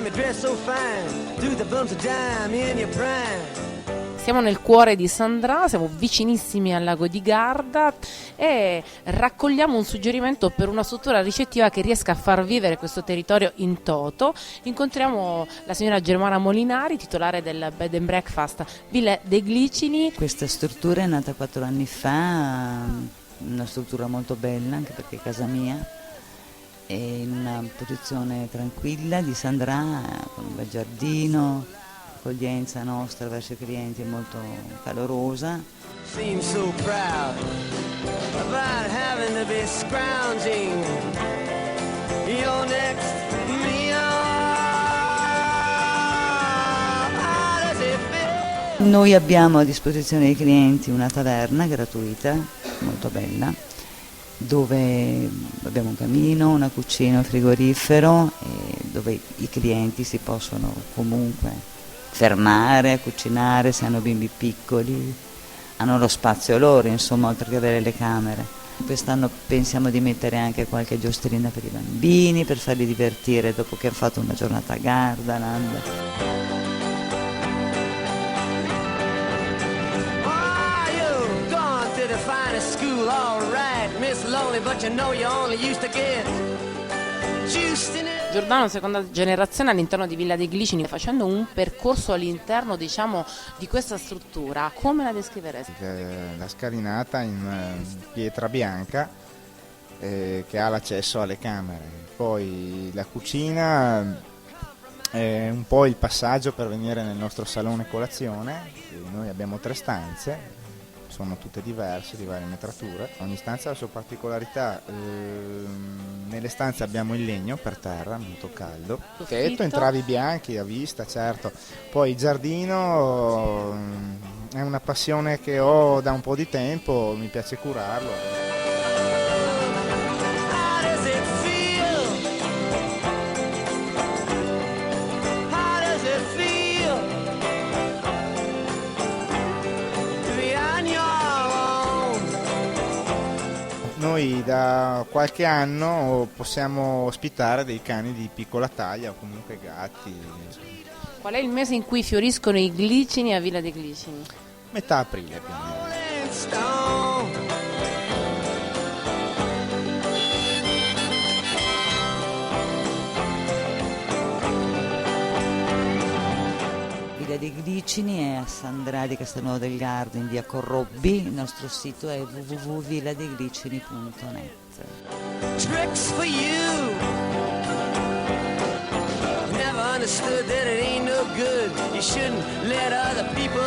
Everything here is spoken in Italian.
time you dress so fine, do the bumps of dime in your prime. Siamo nel cuore di Sandra, siamo vicinissimi al lago di Garda e raccogliamo un suggerimento per una struttura ricettiva che riesca a far vivere questo territorio in toto. Incontriamo la signora Germana Molinari, titolare del Bed and Breakfast Villa dei Glicini. Questa struttura è nata 4 anni fa, una struttura molto bella anche perché è casa mia, è in una posizione tranquilla di Sandra, con un bel giardino. L'accoglienza nostra verso i clienti è molto calorosa. Seems so proud about having to be scrounging your next meal. How does it feel? Noi abbiamo a disposizione dei clienti una taverna gratuita, molto bella, dove abbiamo un camino, una cucina, un frigorifero, e dove i clienti si possono comunque fermare a cucinare se hanno bimbi piccoli, hanno lo spazio loro, insomma, oltre che avere le camere. Quest'anno pensiamo di mettere anche qualche giostrina per i bambini, per farli divertire dopo che hanno fatto una giornata a Gardaland. Giordano, seconda generazione all'interno di Villa dei Glicini, facendo un percorso all'interno, diciamo, di questa struttura, come la descriveresti? La scalinata in pietra bianca che ha l'accesso alle camere, poi la cucina è un po' il passaggio per venire nel nostro salone colazione. Noi abbiamo 3 stanze, sono tutte diverse, di varie metrature, ogni stanza ha la sua particolarità. Nelle stanze abbiamo il legno per terra, molto caldo, tetto, entravi bianchi a vista, certo. Poi il giardino è una passione che ho da un po' di tempo, mi piace curarlo. Noi da qualche anno possiamo ospitare dei cani di piccola taglia o comunque gatti. Qual è il mese in cui fioriscono i glicini a Villa dei Glicini? Metà aprile più o meno. Villa dei Glicini è a Sandra di Castelnuovo del Garda, in via Corrobbi. Il nostro sito è www.villadeglicini.net. Tricks for you. Never understood that it ain't no good. You shouldn't let other people